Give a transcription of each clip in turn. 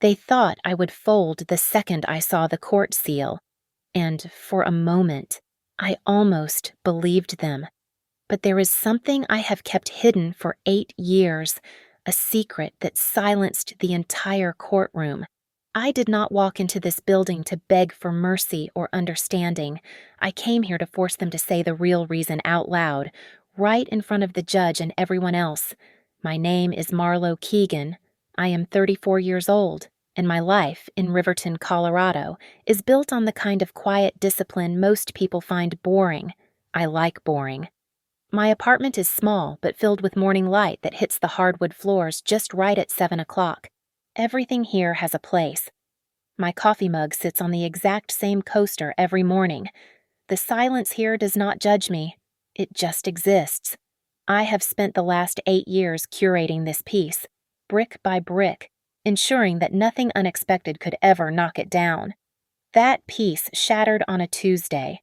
They thought I would fold the second I saw the court seal, and for a moment, I almost believed them. But there is something I have kept hidden for 8 years, a secret that silenced the entire courtroom. I did not walk into this building to beg for mercy or understanding. I came here to force them to say the real reason out loud, right in front of the judge and everyone else. My name is Marlo Keegan. I am 34 years old, and my life in Riverton, Colorado, is built on the kind of quiet discipline most people find boring. I like boring. My apartment is small but filled with morning light that hits the hardwood floors just right at 7 o'clock. Everything here has a place. My coffee mug sits on the exact same coaster every morning. The silence here does not judge me. It just exists. I have spent the last 8 years curating this piece, brick by brick, ensuring that nothing unexpected could ever knock it down. That piece shattered on a Tuesday.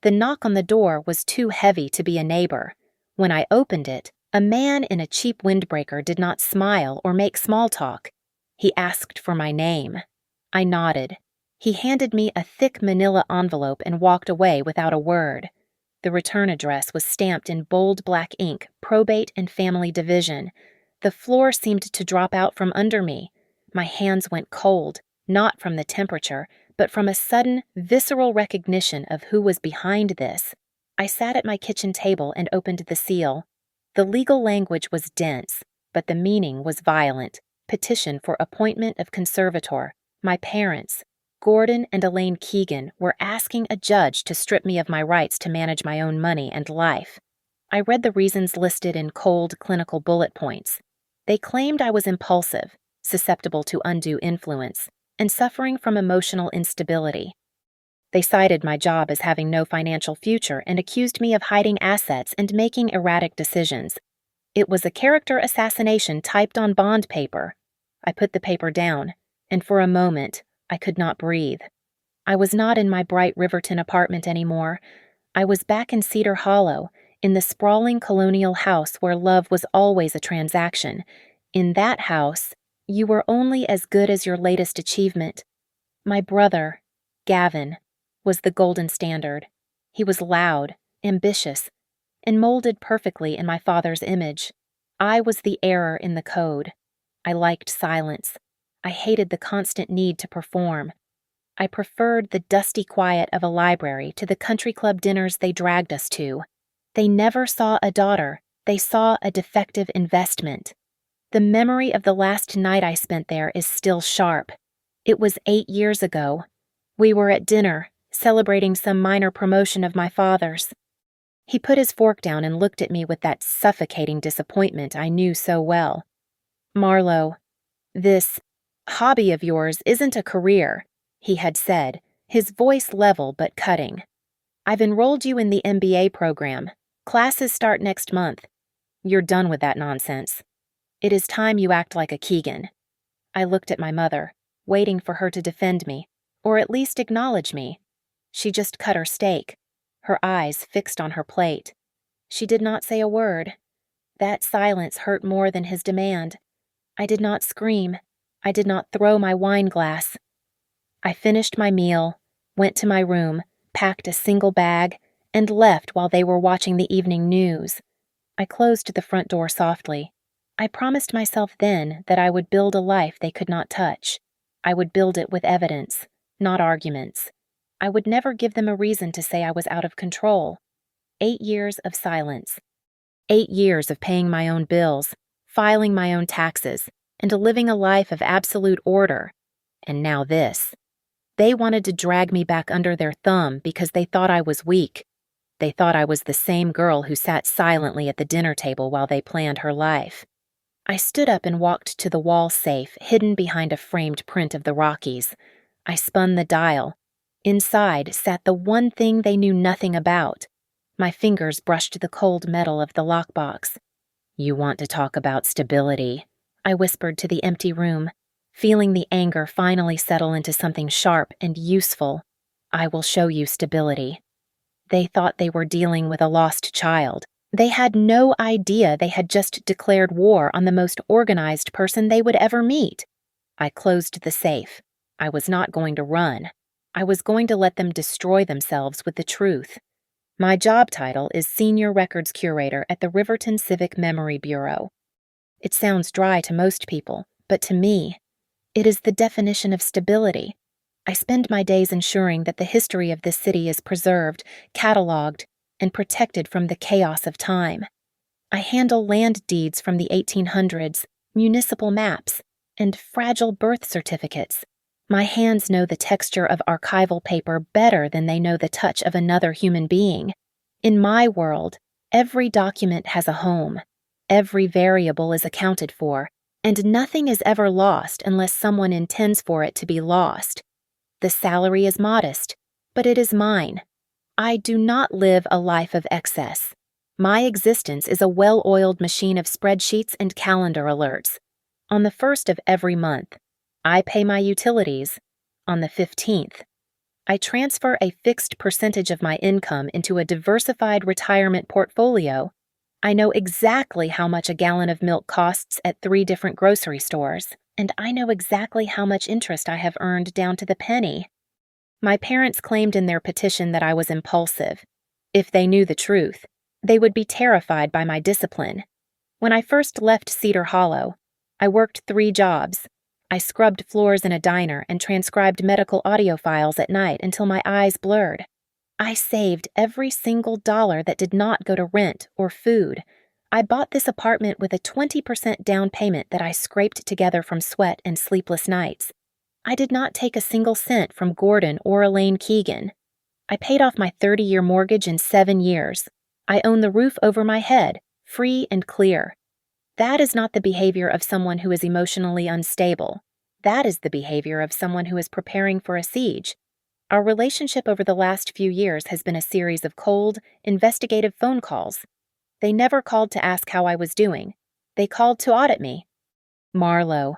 The knock on the door was too heavy to be a neighbor. When I opened it, a man in a cheap windbreaker did not smile or make small talk. He asked for my name. I nodded. He handed me a thick manila envelope and walked away without a word. The return address was stamped in bold black ink, Probate and Family Division. The floor seemed to drop out from under me. My hands went cold, not from the temperature, but from a sudden, visceral recognition of who was behind this. I sat at my kitchen table and opened the seal. The legal language was dense, but the meaning was violent. Petition for appointment of conservator. My parents, Gordon and Elaine Keegan, were asking a judge to strip me of my rights to manage my own money and life. I read the reasons listed in cold, clinical bullet points. They claimed I was impulsive, susceptible to undue influence, and suffering from emotional instability. They cited my job as having no financial future and accused me of hiding assets and making erratic decisions. It was a character assassination typed on bond paper. I put the paper down, and for a moment, I could not breathe. I was not in my bright Riverton apartment anymore. I was back in Cedar Hollow, in the sprawling colonial house where love was always a transaction. In that house, you were only as good as your latest achievement. My brother, Gavin, was the golden standard. He was loud, ambitious, and molded perfectly in my father's image. I was the error in the code. I liked silence. I hated the constant need to perform. I preferred the dusty quiet of a library to the country club dinners they dragged us to. They never saw a daughter. They saw a defective investment. The memory of the last night I spent there is still sharp. It was 8 years ago. We were at dinner, celebrating some minor promotion of my father's. He put his fork down and looked at me with that suffocating disappointment I knew so well. Marlo, this hobby of yours isn't a career, he had said, his voice level but cutting. I've enrolled you in the MBA program. Classes start next month. You're done with that nonsense. It is time you act like a Keegan. I looked at my mother, waiting for her to defend me, or at least acknowledge me. She just cut her steak, her eyes fixed on her plate. She did not say a word. That silence hurt more than his demand. I did not scream. I did not throw my wine glass. I finished my meal, went to my room, packed a single bag, and left while they were watching the evening news. I closed the front door softly. I promised myself then that I would build a life they could not touch. I would build it with evidence, not arguments. I would never give them a reason to say I was out of control. 8 years of silence. 8 years of paying my own bills, filing my own taxes, and living a life of absolute order. And now this. They wanted to drag me back under their thumb because they thought I was weak. They thought I was the same girl who sat silently at the dinner table while they planned her life. I stood up and walked to the wall safe hidden behind a framed print of the Rockies. I spun the dial. Inside sat the one thing they knew nothing about. My fingers brushed the cold metal of the lockbox. You want to talk about stability, I whispered to the empty room, feeling the anger finally settle into something sharp and useful. I will show you stability. They thought they were dealing with a lost child. They had no idea they had just declared war on the most organized person they would ever meet. I closed the safe. I was not going to run. I was going to let them destroy themselves with the truth. My job title is Senior Records Curator at the Riverton Civic Memory Bureau. It sounds dry to most people, but to me, it is the definition of stability. I spend my days ensuring that the history of this city is preserved, cataloged, and protected from the chaos of time. I handle land deeds from the 1800s, municipal maps, and fragile birth certificates. My hands know the texture of archival paper better than they know the touch of another human being. In my world, every document has a home. Every variable is accounted for, and nothing is ever lost unless someone intends for it to be lost. The salary is modest, but it is mine. I do not live a life of excess. My existence is a well-oiled machine of spreadsheets and calendar alerts. On the 1st of every month, I pay my utilities. On the 15th, I transfer a fixed percentage of my income into a diversified retirement portfolio. I know exactly how much a gallon of milk costs at 3 different grocery stores, and I know exactly how much interest I have earned down to the penny. My parents claimed in their petition that I was impulsive. If they knew the truth, they would be terrified by my discipline. When I first left Cedar Hollow, I worked 3 jobs. I scrubbed floors in a diner and transcribed medical audio files at night until my eyes blurred. I saved every single dollar that did not go to rent or food. I bought this apartment with a 20% down payment that I scraped together from sweat and sleepless nights. I did not take a single cent from Gordon or Elaine Keegan. I paid off my 30-year mortgage in 7 years. I own the roof over my head, free and clear. That is not the behavior of someone who is emotionally unstable. That is the behavior of someone who is preparing for a siege. Our relationship over the last few years has been a series of cold, investigative phone calls. They never called to ask how I was doing. They called to audit me. "Marlo,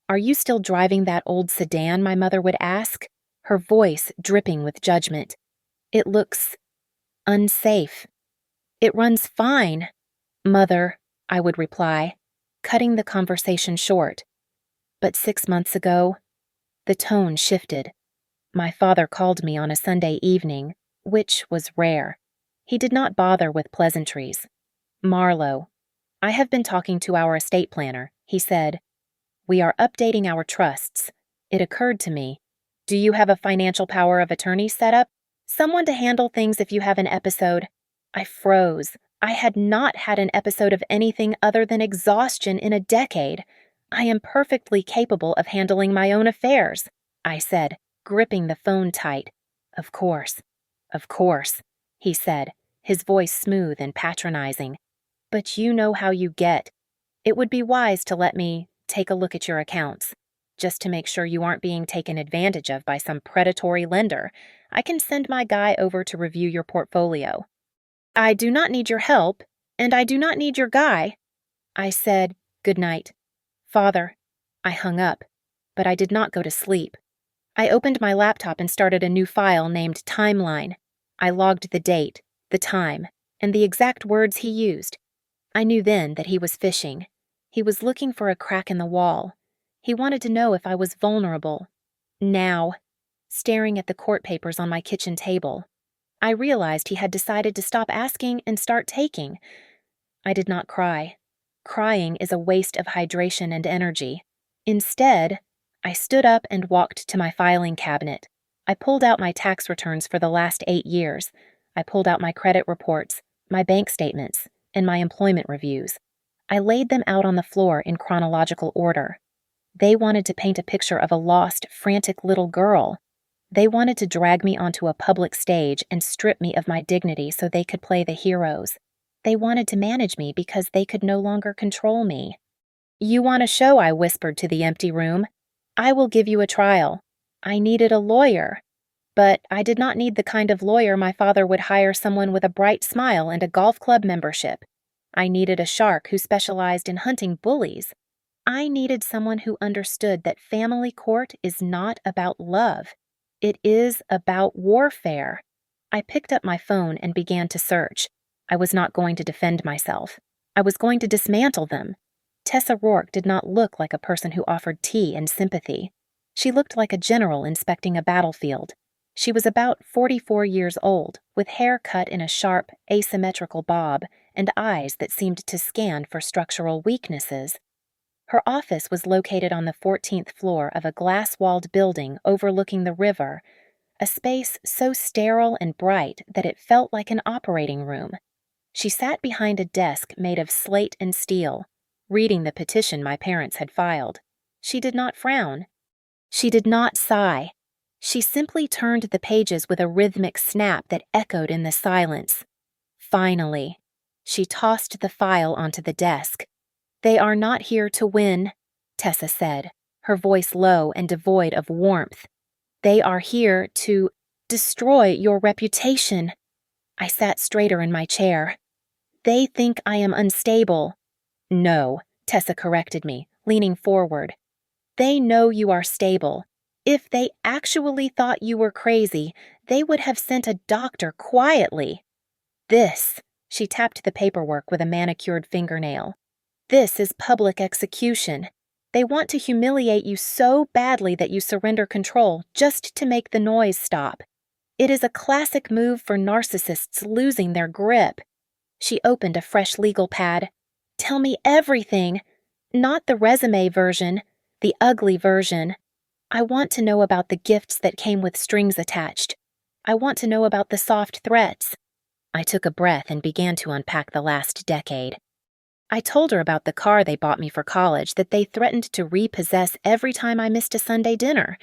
are you still driving that old sedan?" my mother would ask, her voice dripping with judgment. "It looks unsafe." "It runs fine, Mother," I would reply, cutting the conversation short. But 6 months ago, the tone shifted. My father called me on a Sunday evening, which was rare. He did not bother with pleasantries. "Marlo, I have been talking to our estate planner," he said. "We are updating our trusts. It occurred to me. Do you have a financial power of attorney set up? Someone to handle things if you have an episode?" I froze. I had not had an episode of anything other than exhaustion in a decade. "I am perfectly capable of handling my own affairs," I said, gripping the phone tight. Of course," he said, his voice smooth and patronizing. "But you know how you get. It would be wise to let me take a look at your accounts, just to make sure you aren't being taken advantage of by some predatory lender. I can send my guy over to review your portfolio." "I do not need your help, and I do not need your guy." I said, "Good night, Father." I hung up, but I did not go to sleep. I opened my laptop and started a new file named Timeline. I logged the date, the time, and the exact words he used. I knew then that he was fishing. He was looking for a crack in the wall. He wanted to know if I was vulnerable. Now, staring at the court papers on my kitchen table, I realized he had decided to stop asking and start taking. I did not cry. Crying is a waste of hydration and energy. Instead, I stood up and walked to my filing cabinet. I pulled out my tax returns for the last 8 years. I pulled out my credit reports, my bank statements, and my employment reviews. I laid them out on the floor in chronological order. They wanted to paint a picture of a lost, frantic little girl. They wanted to drag me onto a public stage and strip me of my dignity so they could play the heroes. They wanted to manage me because they could no longer control me. "You want a show?" I whispered to the empty room. "I will give you a trial." I needed a lawyer. But I did not need the kind of lawyer my father would hire someone with a bright smile and a golf club membership. I needed a shark who specialized in hunting bullies. I needed someone who understood that family court is not about love. It is about warfare. I picked up my phone and began to search. I was not going to defend myself. I was going to dismantle them. Tessa Rourke did not look like a person who offered tea and sympathy. She looked like a general inspecting a battlefield. She was about 44 years old, with hair cut in a sharp, asymmetrical bob, and eyes that seemed to scan for structural weaknesses. Her office was located on the 14th floor of a glass-walled building overlooking the river, a space so sterile and bright that it felt like an operating room. She sat behind a desk made of slate and steel, reading the petition my parents had filed. She did not frown. She did not sigh. She simply turned the pages with a rhythmic snap that echoed in the silence. Finally, she tossed the file onto the desk. "They are not here to win," Tessa said, her voice low and devoid of warmth. "They are here to destroy your reputation." I sat straighter in my chair. "They think I am unstable." "No," Tessa corrected me, leaning forward. "They know you are stable. If they actually thought you were crazy, they would have sent a doctor quietly. This," she tapped the paperwork with a manicured fingernail. "This is public execution. They want to humiliate you so badly that you surrender control just to make the noise stop. It is a classic move for narcissists losing their grip." She opened a fresh legal pad. "Tell me everything. Not the resume version, the ugly version. I want to know about the gifts that came with strings attached. I want to know about the soft threats." I took a breath and began to unpack the last decade. I told her about the car they bought me for college that they threatened to repossess every time I missed a Sunday dinner.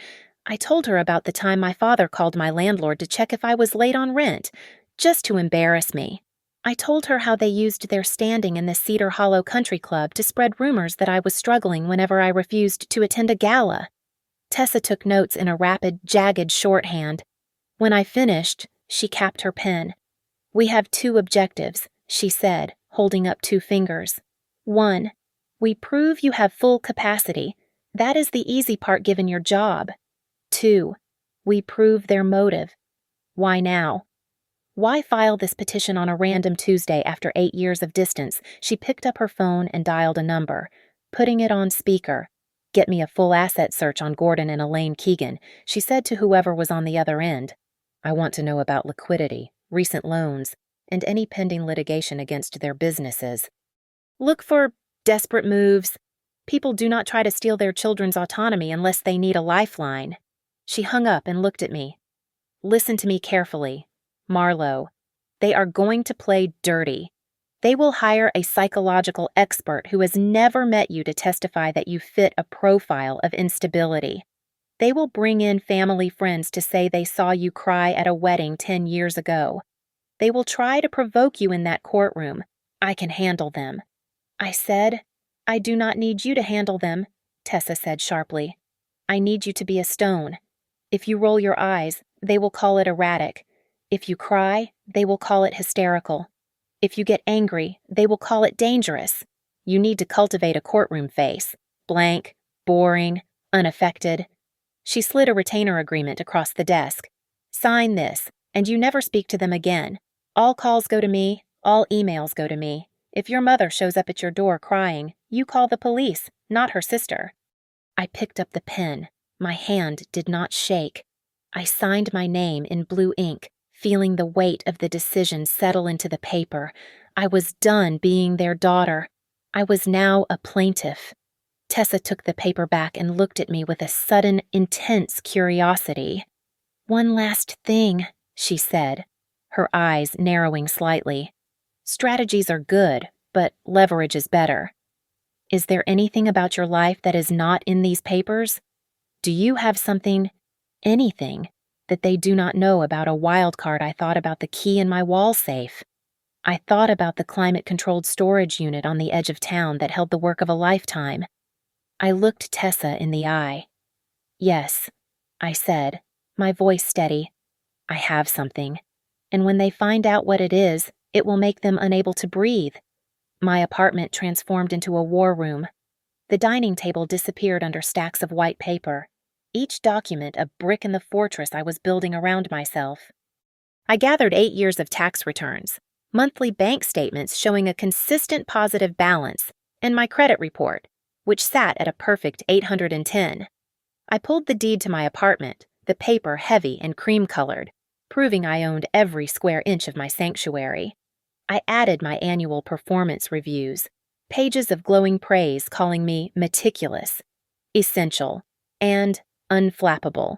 I told her about the time my father called my landlord to check if I was late on rent, just to embarrass me. I told her how they used their standing in the Cedar Hollow Country Club to spread rumors that I was struggling whenever I refused to attend a gala. Tessa took notes in a rapid, jagged shorthand. When I finished, she capped her pen. "We have 2 objectives," she said, holding up 2 fingers. 1. We prove you have full capacity. That is the easy part given your job. 2. We prove their motive. Why now? Why file this petition on a random Tuesday after 8 years of distance? She picked up her phone and dialed a number, putting it on speaker. "Get me a full asset search on Gordon and Elaine Keegan," she said to whoever was on the other end. "I want to know about liquidity, recent loans, and any pending litigation against their businesses. Look for desperate moves. People do not try to steal their children's autonomy unless they need a lifeline." She hung up and looked at me. "Listen to me carefully. Marlowe, they are going to play dirty. They will hire a psychological expert who has never met you to testify that you fit a profile of instability. They will bring in family friends to say they saw you cry at a wedding 10 years ago. They will try to provoke you in that courtroom. I can handle them." I said, "I do not need you to handle them," Tessa said sharply. "I need you to be a stone. If you roll your eyes, they will call it erratic. If you cry, they will call it hysterical. If you get angry, they will call it dangerous. You need to cultivate a courtroom face. Blank, boring, unaffected." She slid a retainer agreement across the desk. "Sign this, and you never speak to them again. All calls go to me, all emails go to me. If your mother shows up at your door crying, you call the police, not her sister." I picked up the pen. My hand did not shake. I signed my name in blue ink, feeling the weight of the decision settle into the paper. I was done being their daughter. I was now a plaintiff. Tessa took the paper back and looked at me with a sudden, intense curiosity. "One last thing," she said, her eyes narrowing slightly. "Strategies are good, but leverage is better. Is there anything about your life that is not in these papers? Do you have something, anything, that they do not know about a wild card I thought about the key in my wall safe? I thought about the climate-controlled storage unit on the edge of town that held the work of a lifetime. I looked Tessa in the eye. "Yes," I said, my voice steady. "I have something, and when they find out what it is, it will make them unable to breathe." My apartment transformed into a war room. The dining table disappeared under stacks of white paper, each document a brick in the fortress I was building around myself. I gathered 8 years of tax returns, monthly bank statements showing a consistent positive balance, and my credit report, which sat at a perfect 810. I pulled the deed to my apartment, the paper heavy and cream-colored, proving I owned every square inch of my sanctuary. I added my annual performance reviews, pages of glowing praise calling me meticulous, essential, and unflappable.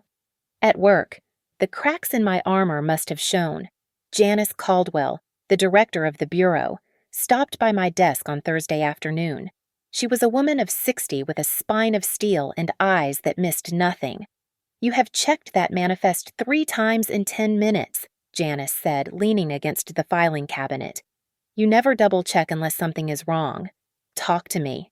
At work, the cracks in my armor must have shown. Janice Caldwell, the director of the bureau, stopped by my desk on Thursday afternoon. She was a woman of 60 with a spine of steel and eyes that missed nothing. "You have checked that manifest 3 times in 10 minutes, Janice said, leaning against the filing cabinet. "You never double-check unless something is wrong. Talk to me."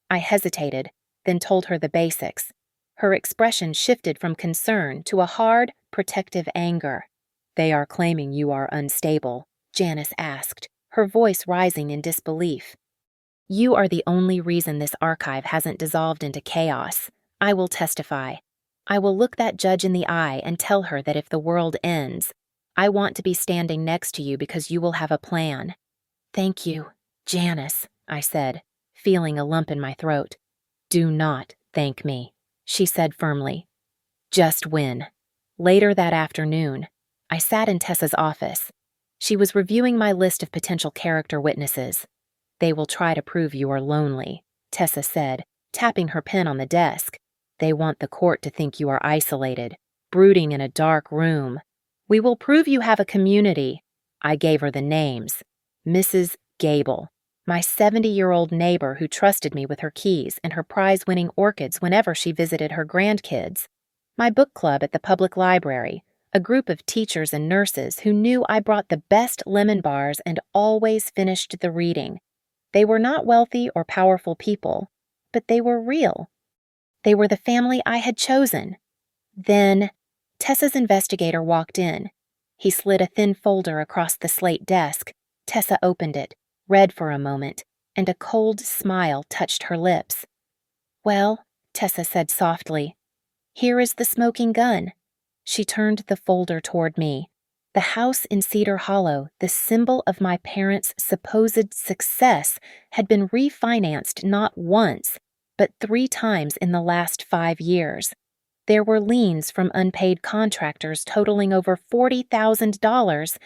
I hesitated, then told her the basics. Her expression shifted from concern to a hard, protective anger. "They are claiming you are unstable," Janice asked, her voice rising in disbelief. "You are the only reason this archive hasn't dissolved into chaos. I will testify. I will look that judge in the eye and tell her that if the world ends, I want to be standing next to you because you will have a plan." "Thank you, Janice," I said, feeling a lump in my throat. "Do not thank me," she said firmly. "Just win." Later that afternoon, I sat in Tessa's office. She was reviewing my list of potential character witnesses. "They will try to prove you are lonely," Tessa said, tapping her pen on the desk. "They want the court to think you are isolated, brooding in a dark room. We will prove you have a community." I gave her the names. Mrs. Gable, my 70-year-old neighbor who trusted me with her keys and her prize-winning orchids whenever she visited her grandkids. My book club at the public library, a group of teachers and nurses who knew I brought the best lemon bars and always finished the reading. They were not wealthy or powerful people, but they were real. They were the family I had chosen. Then, Tessa's investigator walked in. He slid a thin folder across the slate desk. Tessa opened it, read for a moment, and a cold smile touched her lips. "Well," Tessa said softly, "here is the smoking gun." She turned the folder toward me. The house in Cedar Hollow, the symbol of my parents' supposed success, had been refinanced not once, but 3 times in the last 5 years. There were liens from unpaid contractors totaling over $40,000,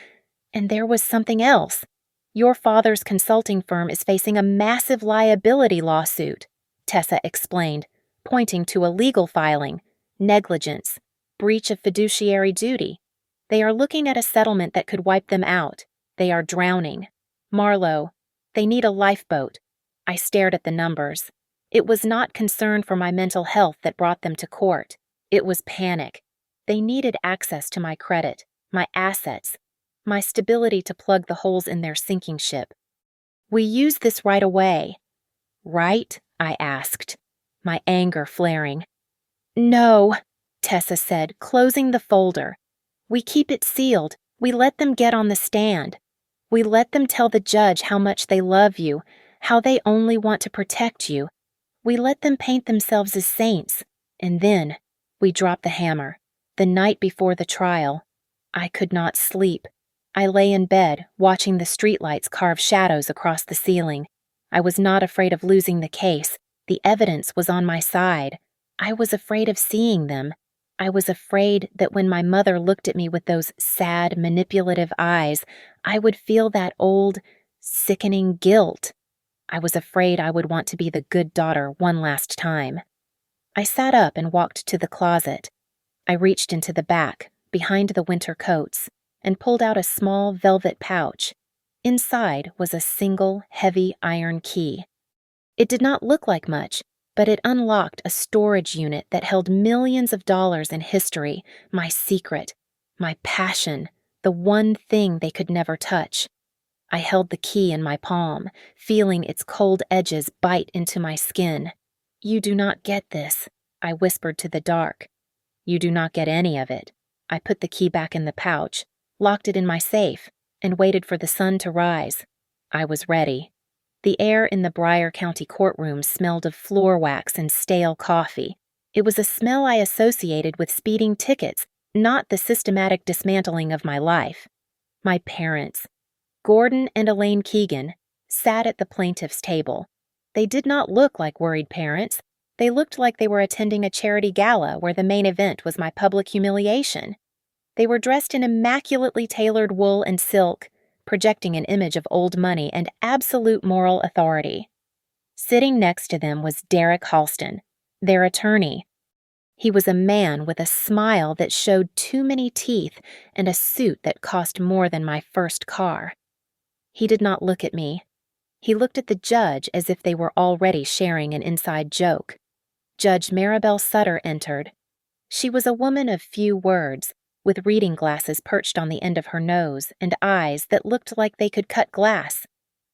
and there was something else. "Your father's consulting firm is facing a massive liability lawsuit," Tessa explained, pointing to a legal filing, negligence, breach of fiduciary duty. "They are looking at a settlement that could wipe them out. They are drowning. Marlowe, they need a lifeboat." I stared at the numbers. It was not concern for my mental health that brought them to court. It was panic. They needed access to my credit, my assets, my stability to plug the holes in their sinking ship. "We use this right away." "Right?" I asked, my anger flaring. "No," Tessa said, closing the folder. "We keep it sealed. We let them get on the stand. We let them tell the judge how much they love you, how they only want to protect you. We let them paint themselves as saints. And then we drop the hammer. The night before the trial, I could not sleep. I lay in bed, watching the streetlights carve shadows across the ceiling. I was not afraid of losing the case. The evidence was on my side. I was afraid of seeing them. I was afraid that when my mother looked at me with those sad, manipulative eyes, I would feel that old, sickening guilt. I was afraid I would want to be the good daughter one last time. I sat up and walked to the closet. I reached into the back, behind the winter coats, and pulled out a small velvet pouch. Inside was a single, heavy iron key. It did not look like much, but it unlocked a storage unit that held millions of dollars in history, my secret, my passion, the one thing they could never touch. I held the key in my palm, feeling its cold edges bite into my skin. "You do not get this," I whispered to the dark. "You do not get any of it." I put the key back in the pouch, locked it in my safe, and waited for the sun to rise. I was ready. The air in the Bryan County courtroom smelled of floor wax and stale coffee. It was a smell I associated with speeding tickets, not the systematic dismantling of my life. My parents, Gordon and Elaine Keegan, sat at the plaintiff's table. They did not look like worried parents. They looked like they were attending a charity gala where the main event was my public humiliation. They were dressed in immaculately tailored wool and silk, projecting an image of old money and absolute moral authority. Sitting next to them was Derek Halston, their attorney. He was a man with a smile that showed too many teeth and a suit that cost more than my first car. He did not look at me. He looked at the judge as if they were already sharing an inside joke. Judge Maribel Sutter entered. She was a woman of few words, with reading glasses perched on the end of her nose and eyes that looked like they could cut glass.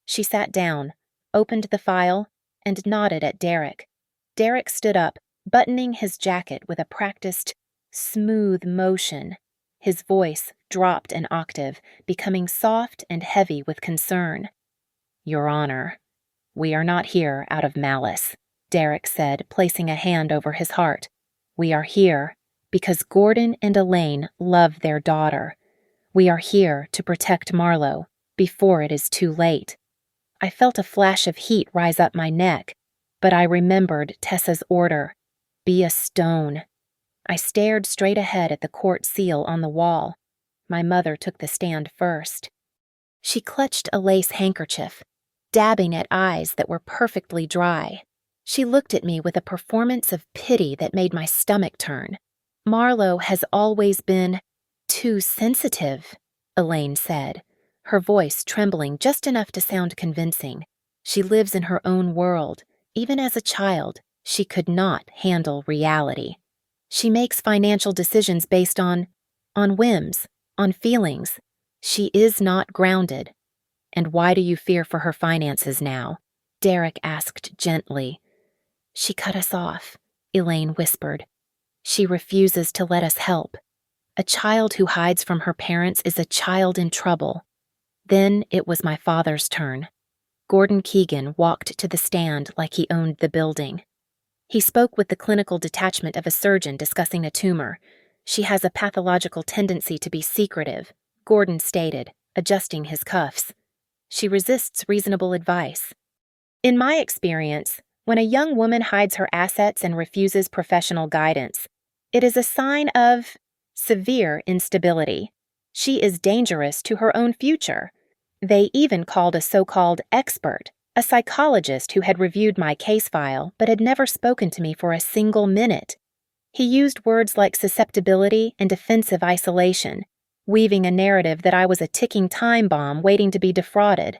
She sat down, opened the file, and nodded at Derek. Derek stood up, buttoning his jacket with a practiced, smooth motion. His voice dropped an octave, becoming soft and heavy with concern. "Your Honor, we are not here out of malice," Derek said, placing a hand over his heart. "We are here because Gordon and Elaine love their daughter. We are here to protect Marlo before it is too late." I felt a flash of heat rise up my neck, but I remembered Tessa's order, "Be a stone." I stared straight ahead at the court seal on the wall. My mother took the stand first. She clutched a lace handkerchief, dabbing at eyes that were perfectly dry. She looked at me with a performance of pity that made my stomach turn. "Marlo has always been too sensitive," Elaine said, her voice trembling just enough to sound convincing. "She lives in her own world. Even as a child, she could not handle reality. She makes financial decisions based on whims, on feelings. She is not grounded." "And why do you fear for her finances now?" Derek asked gently. "She cut us off," Elaine whispered. "She refuses to let us help. A child who hides from her parents is a child in trouble." Then it was my father's turn. Gordon Keegan walked to the stand like he owned the building. He spoke with the clinical detachment of a surgeon discussing a tumor. "She has a pathological tendency to be secretive," Gordon stated, adjusting his cuffs. "She resists reasonable advice. In my experience, when a young woman hides her assets and refuses professional guidance, it is a sign of severe instability. She is dangerous to her own future." They even called a so-called expert, a psychologist who had reviewed my case file but had never spoken to me for a single minute. He used words like susceptibility and defensive isolation, weaving a narrative that I was a ticking time bomb waiting to be defrauded.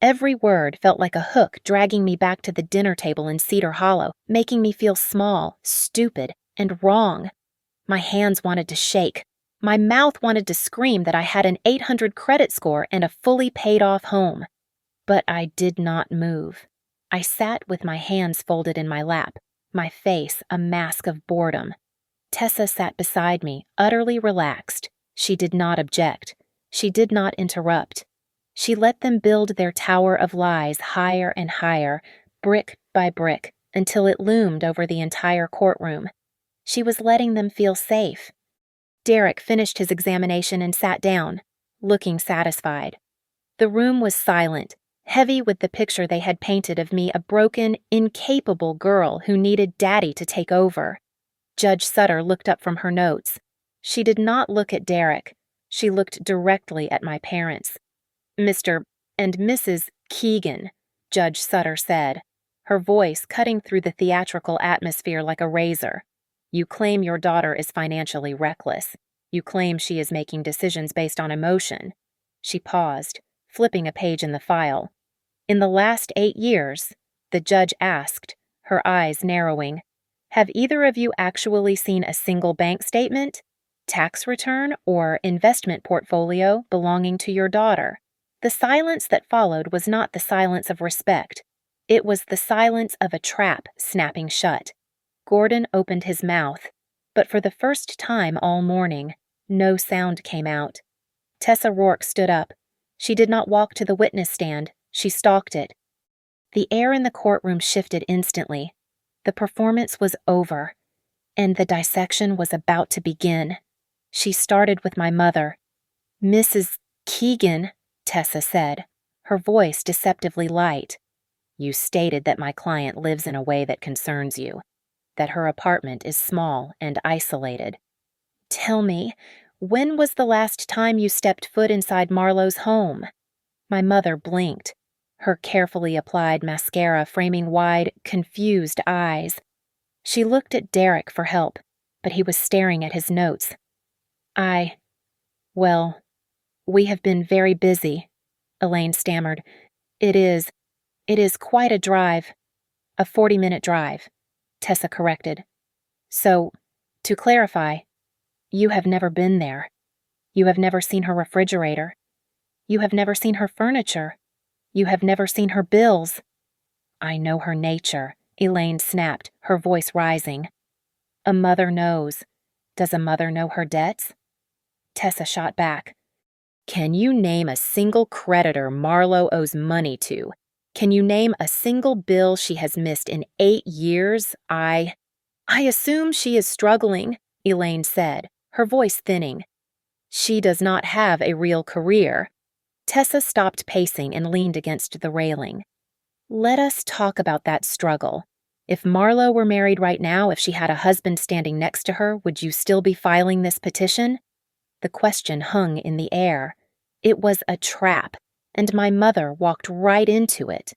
Every word felt like a hook dragging me back to the dinner table in Cedar Hollow, making me feel small, stupid, and wrong. My hands wanted to shake. My mouth wanted to scream that I had an 800 credit score and a fully paid-off home. But I did not move. I sat with my hands folded in my lap, my face a mask of boredom. Tessa sat beside me, utterly relaxed. She did not object. She did not interrupt. She let them build their tower of lies higher and higher, brick by brick, until it loomed over the entire courtroom. She was letting them feel safe. Derek finished his examination and sat down, looking satisfied. The room was silent, heavy with the picture they had painted of me, a broken, incapable girl who needed Daddy to take over. Judge Sutter looked up from her notes. She did not look at Derek. She looked directly at my parents. "Mr. and Mrs. Keegan," Judge Sutter said, her voice cutting through the theatrical atmosphere like a razor. "You claim your daughter is financially reckless. You claim she is making decisions based on emotion." She paused, flipping a page in the file. "In the last 8 years," the judge asked, her eyes narrowing, "have either of you actually seen a single bank statement, tax return, or investment portfolio belonging to your daughter?" The silence that followed was not the silence of respect. It was the silence of a trap snapping shut. Gordon opened his mouth, but for the first time all morning, no sound came out. Tessa Rourke stood up. She did not walk to the witness stand. She stalked it. The air in the courtroom shifted instantly. The performance was over, and the dissection was about to begin. She started with my mother. "Mrs. Keegan," Tessa said, her voice deceptively light. You stated that my client lives in a way that concerns you, that her apartment is small and isolated. Tell me, when was the last time you stepped foot inside Marlowe's home? My mother blinked, her carefully applied mascara framing wide, confused eyes. She looked at Derek for help, but he was staring at his notes. Well, we have been very busy, Elaine stammered. It is quite a drive. A 40-minute drive, Tessa corrected. So, to clarify, you have never been there. You have never seen her refrigerator. You have never seen her furniture. You have never seen her bills. I know her nature, Elaine snapped, her voice rising. A mother knows. Does a mother know her debts? Tessa shot back. Can you name a single creditor Marlowe owes money to? Can you name a single bill she has missed in 8 years? I assume she is struggling, Elaine said, her voice thinning. She does not have a real career. Tessa stopped pacing and leaned against the railing. Let us talk about that struggle. If Marlowe were married right now, if she had a husband standing next to her, would you still be filing this petition? The question hung in the air. It was a trap, and my mother walked right into it.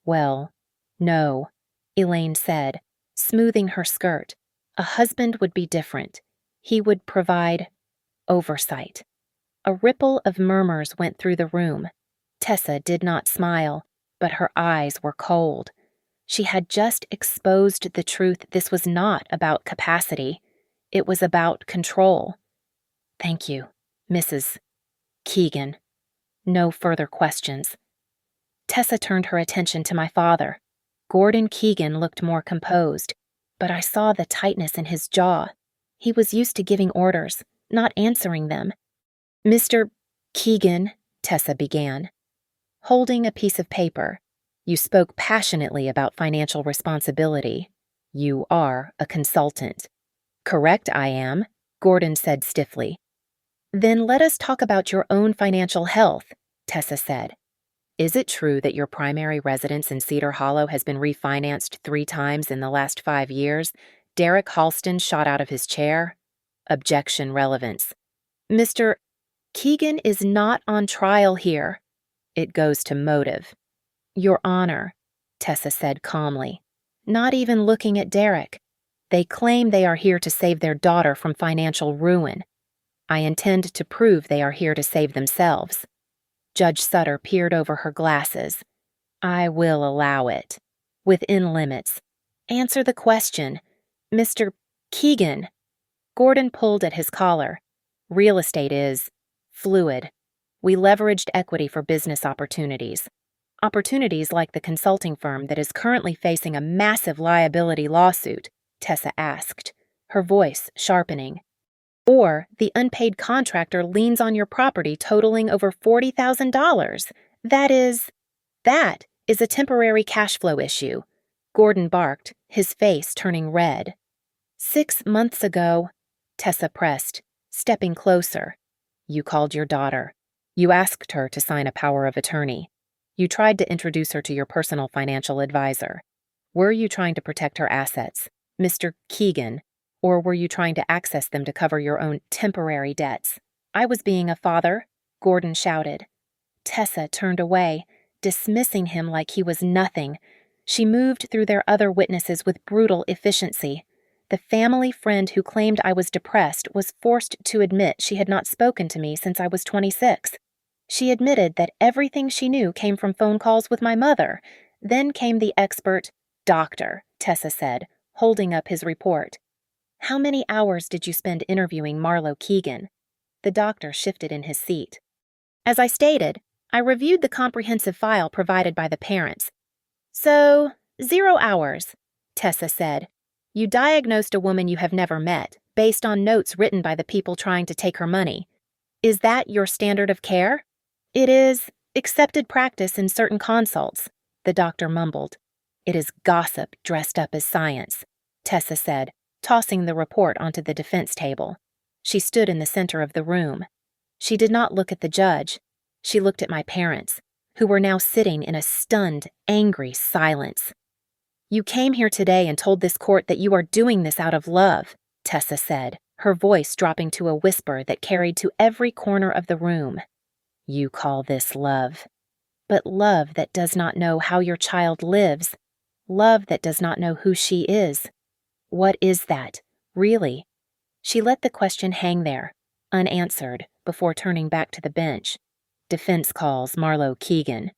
Well, no, Elaine said, smoothing her skirt. A husband would be different. He would provide oversight. A ripple of murmurs went through the room. Tessa did not smile, but her eyes were cold. She had just exposed the truth. This was not about capacity. It was about control. Thank you, Mrs. Keegan. No further questions. Tessa turned her attention to my father. Gordon Keegan looked more composed, but I saw the tightness in his jaw. He was used to giving orders, not answering them. Mr. Keegan, Tessa began. Holding a piece of paper, you spoke passionately about financial responsibility. You are a consultant. Correct, I am, Gordon said stiffly. Then let us talk about your own financial health, Tessa said. Is it true that your primary residence in Cedar Hollow has been refinanced 3 times in the last 5 years? Derek Halston shot out of his chair. Objection relevance. Mr. Keegan is not on trial here. It goes to motive. Your Honor, Tessa said calmly, not even looking at Derek. They claim they are here to save their daughter from financial ruin. I intend to prove they are here to save themselves. Judge Sutter peered over her glasses. I will allow it. Within limits. Answer the question. Mr. Keegan. Gordon pulled at his collar. Real estate is fluid. We leveraged equity for business opportunities. Opportunities like the consulting firm that is currently facing a massive liability lawsuit, Tessa asked, her voice sharpening. Or the unpaid contractor liens on your property totaling over $40,000. That is a temporary cash flow issue. Gordon barked, his face turning red. 6 months ago, Tessa pressed, stepping closer. You called your daughter. You asked her to sign a power of attorney. You tried to introduce her to your personal financial advisor. Were you trying to protect her assets, Mr. Keegan, or were you trying to access them to cover your own temporary debts? I was being a father, Gordon shouted. Tessa turned away, dismissing him like he was nothing. She moved through their other witnesses with brutal efficiency. The family friend who claimed I was depressed was forced to admit she had not spoken to me since I was 26. She admitted that everything she knew came from phone calls with my mother. Then came the expert doctor, Tessa said, holding up his report. How many hours did you spend interviewing Marlowe Keegan? The doctor shifted in his seat. As I stated, I reviewed the comprehensive file provided by the parents. So, 0 hours, Tessa said. You diagnosed a woman you have never met, based on notes written by the people trying to take her money. Is that your standard of care? It is accepted practice in certain consults, the doctor mumbled. It is gossip dressed up as science, Tessa said, tossing the report onto the defense table. She stood in the center of the room. She did not look at the judge. She looked at my parents, who were now sitting in a stunned, angry silence. "You came here today and told this court that you are doing this out of love," Tessa said, her voice dropping to a whisper that carried to every corner of the room. "You call this love. But love that does not know how your child lives, love that does not know who she is. What is that, really?" She let the question hang there, unanswered, before turning back to the bench. "Defense calls Marlowe Keegan."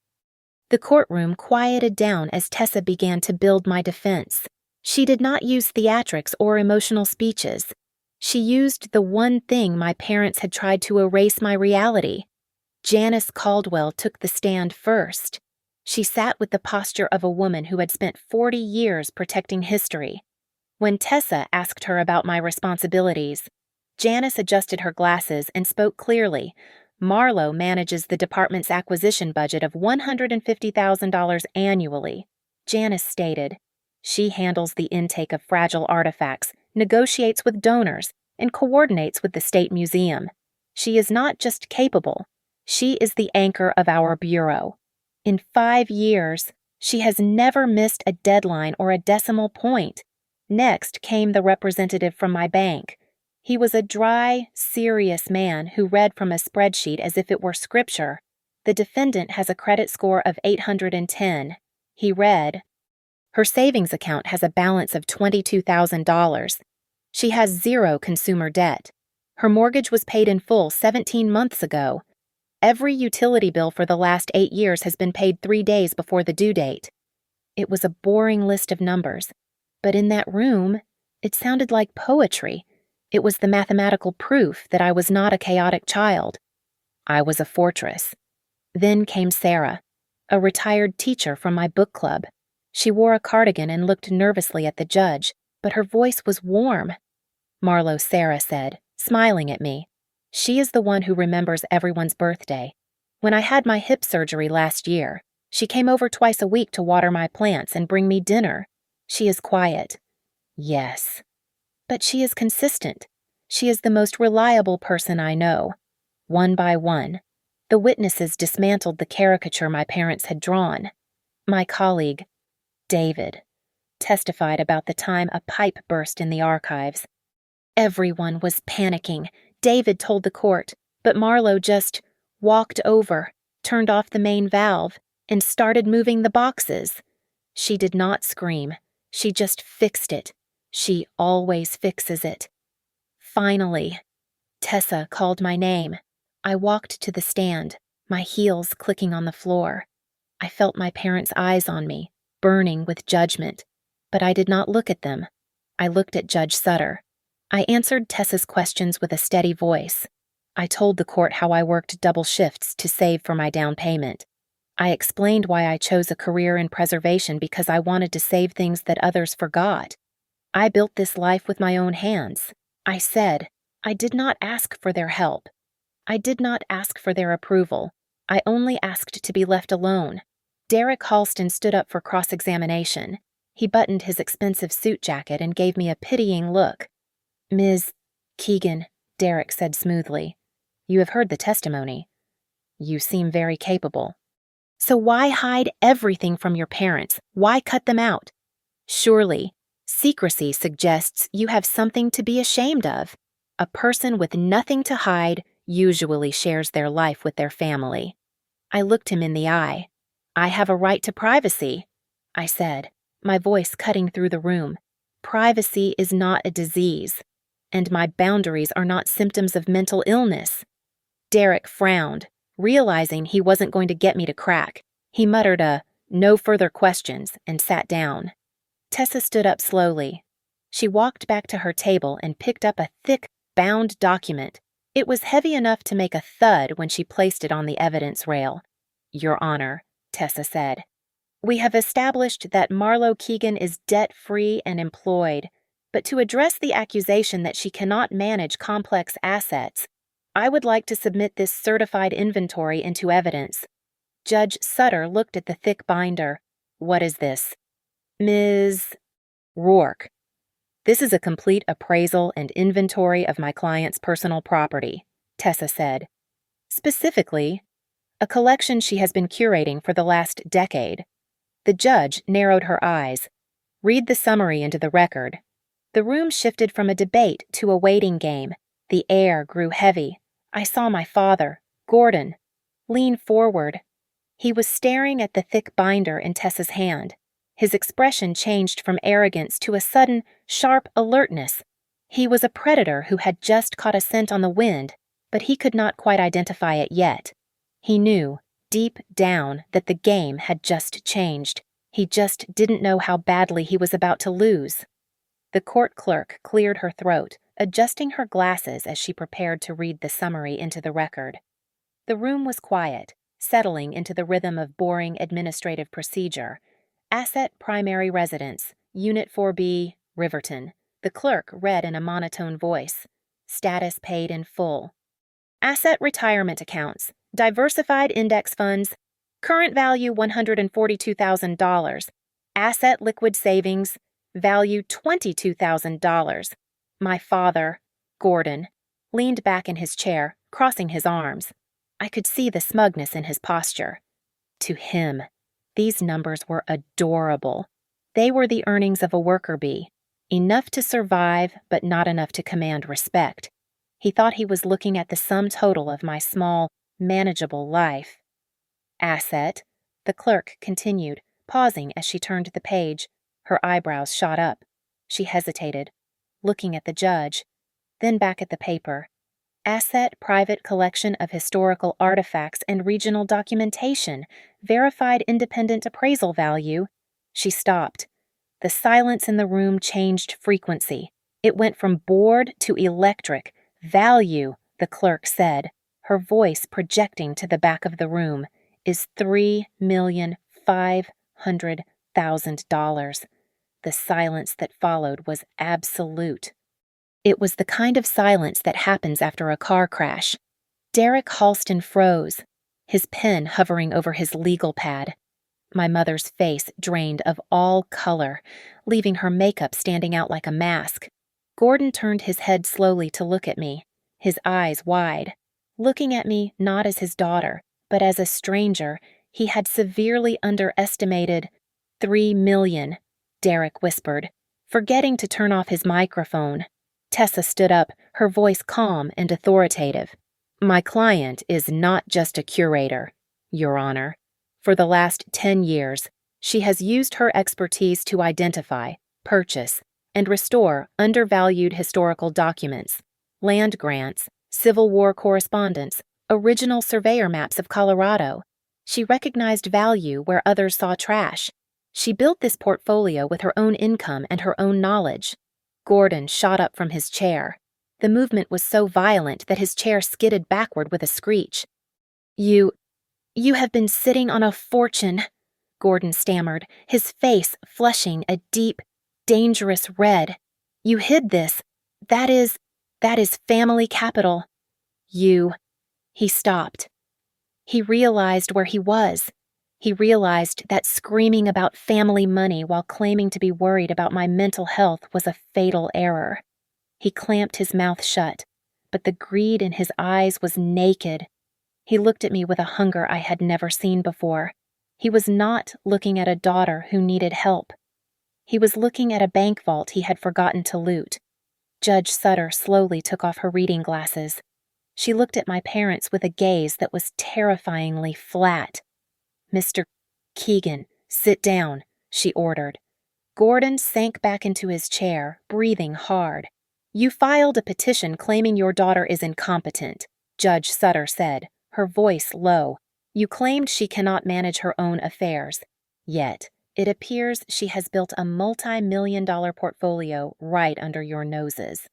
The courtroom quieted down as Tessa began to build my defense. She did not use theatrics or emotional speeches. She used the one thing my parents had tried to erase my reality. Janice Caldwell took the stand first. She sat with the posture of a woman who had spent 40 years protecting history. When Tessa asked her about my responsibilities, Janice adjusted her glasses and spoke clearly. "Marlowe manages the department's acquisition budget of $150,000 annually," Janice stated. "She handles the intake of fragile artifacts, negotiates with donors, and coordinates with the State Museum. She is not just capable, she is the anchor of our bureau. In 5 years, she has never missed a deadline or a decimal point." Next came the representative from my bank. He was a dry, serious man who read from a spreadsheet as if it were scripture. "The defendant has a credit score of 810. He read, "Her savings account has a balance of $22,000. She has 0 consumer debt. Her mortgage was paid in full 17 months ago. Every utility bill for the last 8 years has been paid 3 days before the due date." It was a boring list of numbers, but in that room, it sounded like poetry. It was the mathematical proof that I was not a chaotic child. I was a fortress. Then came Sarah, a retired teacher from my book club. She wore a cardigan and looked nervously at the judge, but her voice was warm. "Marlowe," Sarah said, smiling at me. "She is the one who remembers everyone's birthday. When I had my hip surgery last year, she came over twice a week to water my plants and bring me dinner. She is quiet." "Yes. But she is consistent. She is the most reliable person I know." One by one, the witnesses dismantled the caricature my parents had drawn. My colleague, David, testified about the time a pipe burst in the archives. Everyone was panicking, David told the court, but Marlowe just walked over, turned off the main valve, and started moving the boxes. She did not scream. She just fixed it. She always fixes it. Finally, Tessa called my name. I walked to the stand, my heels clicking on the floor. I felt my parents' eyes on me, burning with judgment, but I did not look at them. I looked at Judge Sutter. I answered Tessa's questions with a steady voice. I told the court how I worked double shifts to save for my down payment. I explained why I chose a career in preservation because I wanted to save things that others forgot. I built this life with my own hands. I said, I did not ask for their help. I did not ask for their approval. I only asked to be left alone. Derek Halston stood up for cross-examination. He buttoned his expensive suit jacket and gave me a pitying look. "Ms. Keegan," Derek said smoothly, "you have heard the testimony. You seem very capable. So why hide everything from your parents? Why cut them out? Surely, secrecy suggests you have something to be ashamed of. A person with nothing to hide usually shares their life with their family." I looked him in the eye. "I have a right to privacy," I said, my voice cutting through the room. "Privacy is not a disease, and my boundaries are not symptoms of mental illness." Derek frowned, realizing he wasn't going to get me to crack. He muttered a "no further questions" and sat down. Tessa stood up slowly. She walked back to her table and picked up a thick, bound document. It was heavy enough to make a thud when she placed it on the evidence rail. "Your Honor," Tessa said, "we have established that Marlowe Keegan is debt-free and employed, but to address the accusation that she cannot manage complex assets, I would like to submit this certified inventory into evidence." Judge Sutter looked at the thick binder. "What is this?" "Ms. Rourke, this is a complete appraisal and inventory of my client's personal property," Tessa said. "Specifically, a collection she has been curating for the last decade. The judge narrowed her eyes. Read the summary into the record. The room shifted from a debate to a waiting game. The air grew heavy. I saw my father, Gordon, lean forward. He was staring at the thick binder in Tessa's hand. His expression changed from arrogance to a sudden, sharp alertness. He was a predator who had just caught a scent on the wind, but he could not quite identify it yet. He knew, deep down, that the game had just changed. He just didn't know how badly he was about to lose. The court clerk cleared her throat, adjusting her glasses as she prepared to read the summary into the record. The room was quiet, settling into the rhythm of boring administrative procedure. Asset Primary Residence, Unit 4B, Riverton. The clerk read in a monotone voice. Status paid in full. Asset retirement accounts, diversified index funds, current value $142,000. Asset liquid savings, value $22,000. My father, Gordon, leaned back in his chair, crossing his arms. I could see the smugness in his posture. To him, these numbers were adorable. They were the earnings of a worker bee, enough to survive but not enough to command respect. He thought he was looking at the sum total of my small, manageable life. Asset, the clerk continued, pausing as she turned the page. Her eyebrows shot up. She hesitated, looking at the judge, then back at the paper. Asset private collection of historical artifacts and regional documentation, verified independent appraisal value. She stopped. The silence in the room changed frequency. It went from bored to electric. Value, the clerk said, her voice projecting to the back of the room, is $3,500,000. The silence that followed was absolute. It was the kind of silence that happens after a car crash. Derek Halston froze, his pen hovering over his legal pad. My mother's face drained of all color, leaving her makeup standing out like a mask. Gordon turned his head slowly to look at me, his eyes wide. Looking at me not as his daughter, but as a stranger, he had severely underestimated. $3 million, Derek whispered, forgetting to turn off his microphone. Tessa stood up, her voice calm and authoritative. My client is not just a curator, Your Honor. For the last 10 years, she has used her expertise to identify, purchase, and restore undervalued historical documents, land grants, Civil War correspondence, original surveyor maps of Colorado. She recognized value where others saw trash. She built this portfolio with her own income and her own knowledge. Gordon shot up from his chair. The movement was so violent that his chair skidded backward with a screech. You have been sitting on a fortune, Gordon stammered, his face flushing a deep, dangerous red. You hid this. That is family capital. He stopped. He realized where he was. He realized that screaming about family money while claiming to be worried about my mental health was a fatal error. He clamped his mouth shut, but the greed in his eyes was naked. He looked at me with a hunger I had never seen before. He was not looking at a daughter who needed help. He was looking at a bank vault he had forgotten to loot. Judge Sutter slowly took off her reading glasses. She looked at my parents with a gaze that was terrifyingly flat. Mr. Keegan, sit down, she ordered. Gordon sank back into his chair, breathing hard. You filed a petition claiming your daughter is incompetent, Judge Sutter said, her voice low. You claimed she cannot manage her own affairs. Yet, it appears she has built a multi-million-dollar portfolio right under your noses.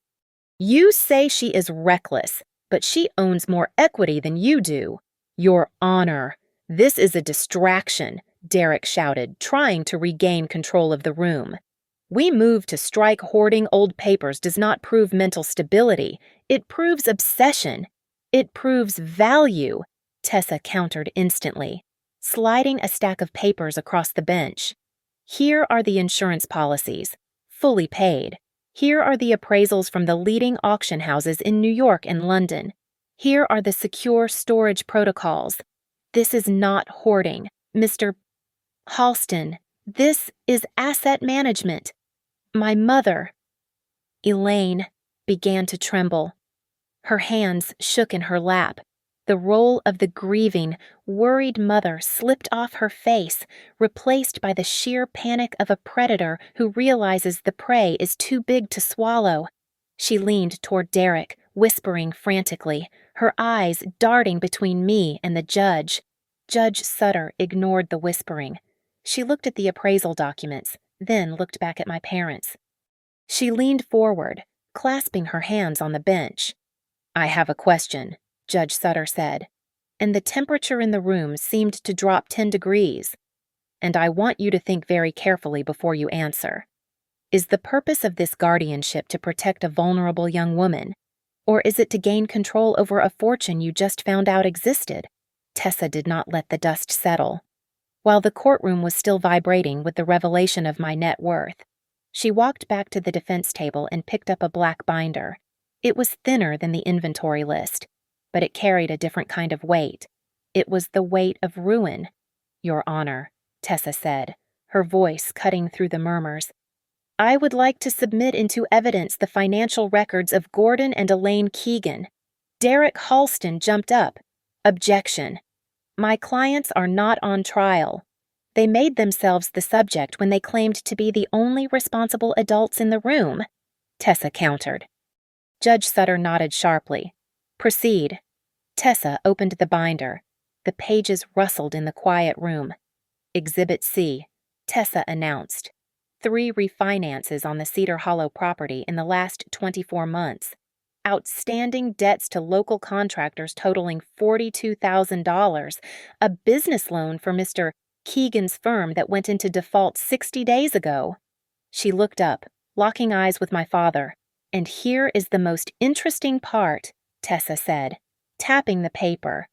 You say she is reckless, but she owns more equity than you do. Your Honor. This is a distraction, Derek shouted, trying to regain control of the room. We move to strike hoarding old papers does not prove mental stability. It proves obsession. It proves value, Tessa countered instantly, sliding a stack of papers across the bench. Here are the insurance policies, fully paid. Here are the appraisals from the leading auction houses in New York and London. Here are the secure storage protocols. This is not hoarding, Mr. Halston. This is asset management. My mother, Elaine, began to tremble. Her hands shook in her lap. The role of the grieving, worried mother slipped off her face, replaced by the sheer panic of a predator who realizes the prey is too big to swallow. She leaned toward Derek, whispering frantically, her eyes darting between me and the judge. Judge Sutter ignored the whispering. She looked at the appraisal documents, then looked back at my parents. She leaned forward, clasping her hands on the bench. "I have a question," Judge Sutter said, and the temperature in the room seemed to drop 10 degrees. "And I want you to think very carefully before you answer. Is the purpose of this guardianship to protect a vulnerable young woman, or is it to gain control over a fortune you just found out existed?" Tessa did not let the dust settle. While the courtroom was still vibrating with the revelation of my net worth, she walked back to the defense table and picked up a black binder. It was thinner than the inventory list, but it carried a different kind of weight. It was the weight of ruin. "Your Honor," Tessa said, her voice cutting through the murmurs, "I would like to submit into evidence the financial records of Gordon and Elaine Keegan." Derek Halston jumped up. "Objection. My clients are not on trial. They made themselves the subject when they claimed to be the only responsible adults in the room," Tessa countered. Judge Sutter nodded sharply. "Proceed." Tessa opened the binder. The pages rustled in the quiet room. "Exhibit C," Tessa announced. 3 refinances on the Cedar Hollow property in the last 24 months. Outstanding debts to local contractors totaling $42,000. A business loan for Mr. Keegan's firm that went into default 60 days ago. She looked up, locking eyes with my father. "And here is the most interesting part," Tessa said, tapping the paper.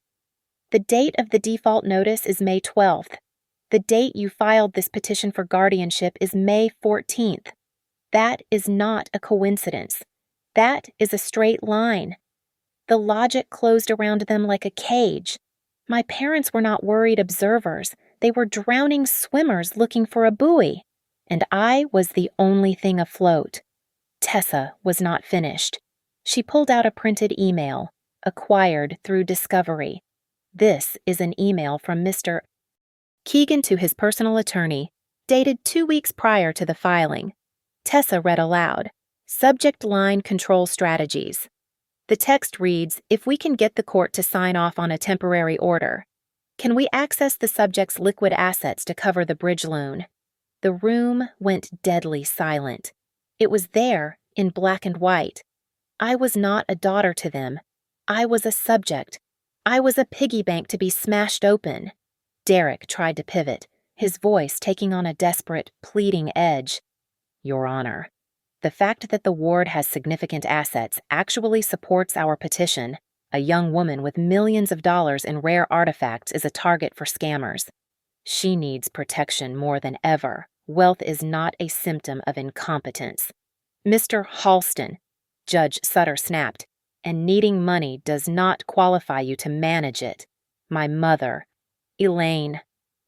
"The date of the default notice is May 12th. The date you filed this petition for guardianship is May 14th. That is not a coincidence. That is a straight line. The logic closed around them like a cage. My parents were not worried observers. They were drowning swimmers looking for a buoy. And I was the only thing afloat." Tessa was not finished. She pulled out a printed email, acquired through discovery. "This is an email from Mr. Keegan to his personal attorney, dated 2 weeks prior to the filing." Tessa read aloud, "Subject line control strategies." The text reads, "If we can get the court to sign off on a temporary order, can we access the subject's liquid assets to cover the bridge loan?" The room went deadly silent. It was there, in black and white. I was not a daughter to them. I was a subject. I was a piggy bank to be smashed open. Derek tried to pivot, his voice taking on a desperate, pleading edge. "Your Honor, the fact that the ward has significant assets actually supports our petition. A young woman with millions of dollars in rare artifacts is a target for scammers. She needs protection more than ever. Wealth is not a symptom of incompetence." "Mr. Halston," Judge Sutter snapped, "and needing money does not qualify you to manage it." My mother, Elaine,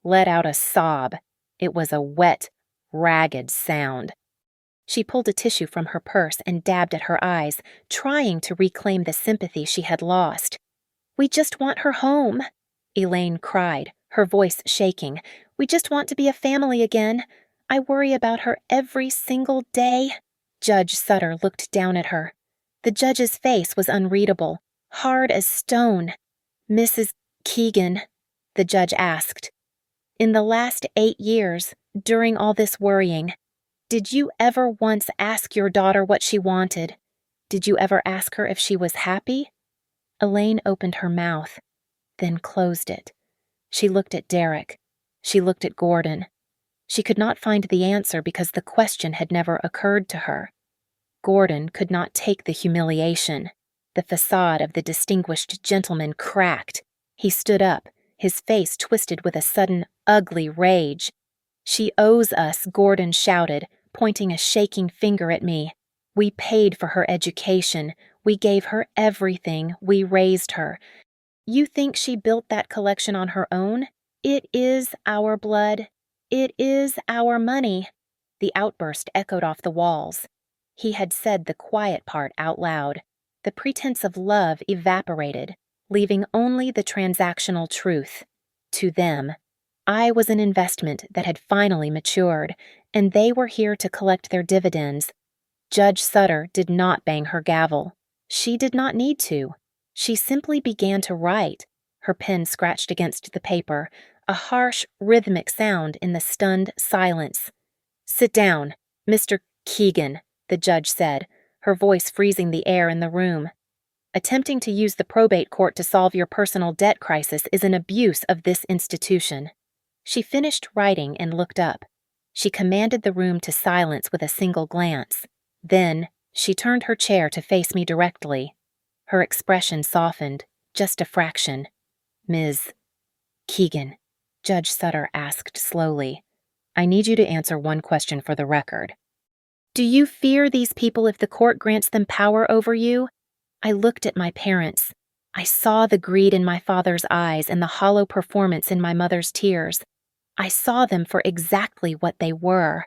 let out a sob. It was a wet, ragged sound. She pulled a tissue from her purse and dabbed at her eyes, trying to reclaim the sympathy she had lost. "We just want her home," Elaine cried, her voice shaking. "We just want to be a family again. I worry about her every single day." Judge Sutter looked down at her. The judge's face was unreadable, hard as stone. "Mrs. Keegan," the judge asked, "in the last 8 years, during all this worrying, did you ever once ask your daughter what she wanted? Did you ever ask her if she was happy?" Elaine opened her mouth, then closed it. She looked at Derek. She looked at Gordon. She could not find the answer because the question had never occurred to her. Gordon could not take the humiliation. The facade of the distinguished gentleman cracked. He stood up, his face twisted with a sudden, ugly rage. "She owes us," Gordon shouted, pointing a shaking finger at me. "We paid for her education. We gave her everything. We raised her. You think she built that collection on her own? It is our blood. It is our money. The outburst echoed off the walls. He had said the quiet part out loud. The pretense of love evaporated, leaving only the transactional truth. To them, I was an investment that had finally matured, and they were here to collect their dividends. Judge Sutter did not bang her gavel. She did not need to. She simply began to write. Her pen scratched against the paper, a harsh, rhythmic sound in the stunned silence. "Sit down, Mr. Keegan," the judge said, her voice freezing the air in the room. "Attempting to use the probate court to solve your personal debt crisis is an abuse of this institution." She finished writing and looked up. She commanded the room to silence with a single glance. Then, she turned her chair to face me directly. Her expression softened, just a fraction. "Ms. Keegan," Judge Sutter asked slowly, "I need you to answer one question for the record. Do you fear these people if the court grants them power over you?" I looked at my parents. I saw the greed in my father's eyes and the hollow performance in my mother's tears. I saw them for exactly what they were.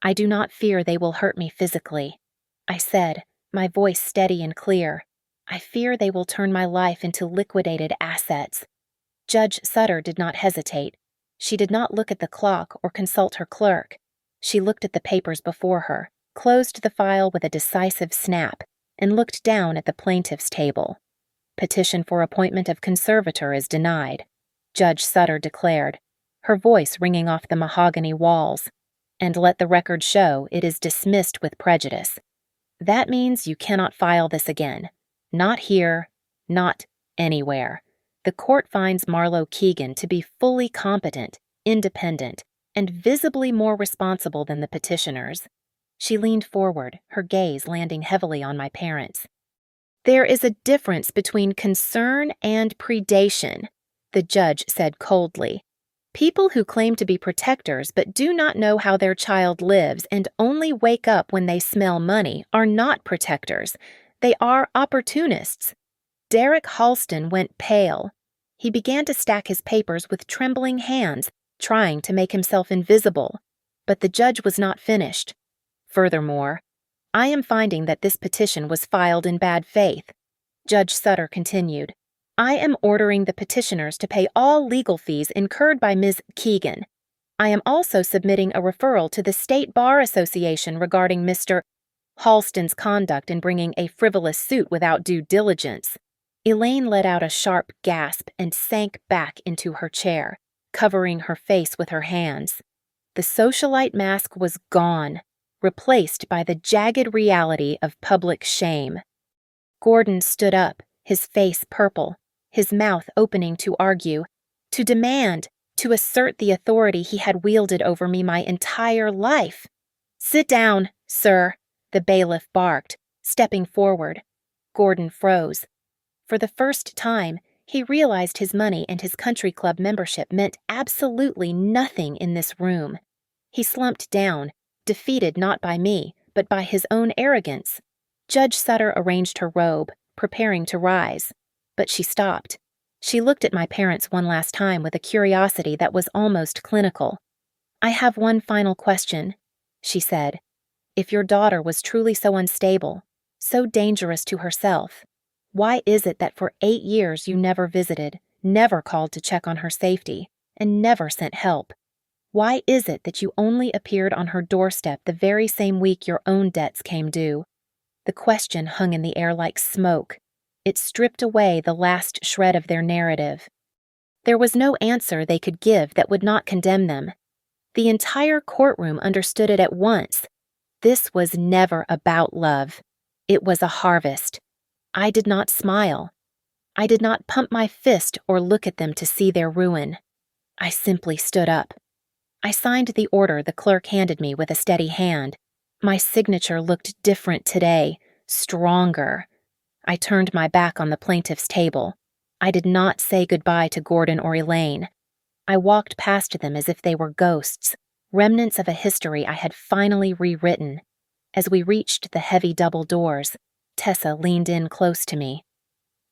"I do not fear they will hurt me physically," I said, my voice steady and clear. "I fear they will turn my life into liquidated assets." Judge Sutter did not hesitate. She did not look at the clock or consult her clerk. She looked at the papers before her, closed the file with a decisive snap, and looked down at the plaintiff's table. "Petition for appointment of conservator is denied," Judge Sutter declared, her voice ringing off the mahogany walls. "And let the record show it is dismissed with prejudice. That means you cannot file this again. Not here, not anywhere. The court finds Marlo Keegan to be fully competent, independent, and visibly more responsible than the petitioners." She leaned forward, her gaze landing heavily on my parents. "There is a difference between concern and predation," the judge said coldly. "People who claim to be protectors but do not know how their child lives and only wake up when they smell money are not protectors. They are opportunists." Derek Halston went pale. He began to stack his papers with trembling hands, trying to make himself invisible. But the judge was not finished. "Furthermore, I am finding that this petition was filed in bad faith," Judge Sutter continued. "I am ordering the petitioners to pay all legal fees incurred by Ms. Keegan. I am also submitting a referral to the State Bar Association regarding Mr. Halston's conduct in bringing a frivolous suit without due diligence." Elaine let out a sharp gasp and sank back into her chair, covering her face with her hands. The socialite mask was gone, replaced by the jagged reality of public shame. Gordon stood up, his face purple, his mouth opening to argue, to demand, to assert the authority he had wielded over me my entire life. "Sit down, sir," the bailiff barked, stepping forward. Gordon froze. For the first time, he realized his money and his country club membership meant absolutely nothing in this room. He slumped down, defeated not by me, but by his own arrogance. Judge Sutter arranged her robe, preparing to rise. But she stopped. She looked at my parents one last time with a curiosity that was almost clinical. "I have one final question," she said. "If your daughter was truly so unstable, so dangerous to herself, why is it that for 8 years you never visited, never called to check on her safety, and never sent help? Why is it that you only appeared on her doorstep the very same week your own debts came due?" The question hung in the air like smoke. It stripped away the last shred of their narrative. There was no answer they could give that would not condemn them. The entire courtroom understood it at once. This was never about love. It was a harvest. I did not smile. I did not pump my fist or look at them to see their ruin. I simply stood up. I signed the order the clerk handed me with a steady hand. My signature looked different today, stronger. I turned my back on the plaintiff's table. I did not say goodbye to Gordon or Elaine. I walked past them as if they were ghosts, remnants of a history I had finally rewritten. As we reached the heavy double doors, Tessa leaned in close to me.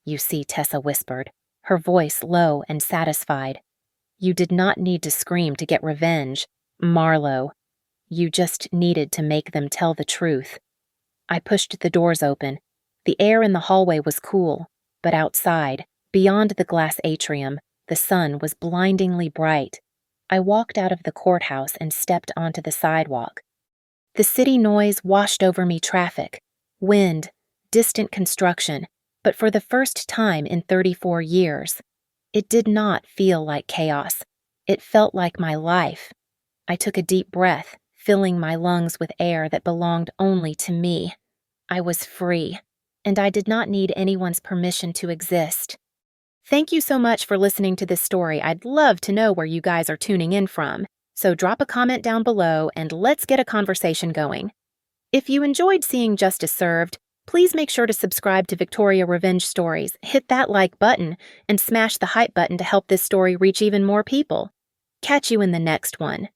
"You see," Tessa whispered, her voice low and satisfied. "You did not need to scream to get revenge, Marlowe. You just needed to make them tell the truth." I pushed the doors open. The air in the hallway was cool, but outside, beyond the glass atrium, the sun was blindingly bright. I walked out of the courthouse and stepped onto the sidewalk. The city noise washed over me: traffic, wind, distant construction, but for the first time in 34 years, it did not feel like chaos. It felt like my life. I took a deep breath, filling my lungs with air that belonged only to me. I was free, and I did not need anyone's permission to exist. Thank you so much for listening to this story. I'd love to know where you guys are tuning in from, so drop a comment down below and let's get a conversation going. If you enjoyed seeing justice served, please make sure to subscribe to Victoria Revenge Stories, hit that like button, and smash the hype button to help this story reach even more people. Catch you in the next one.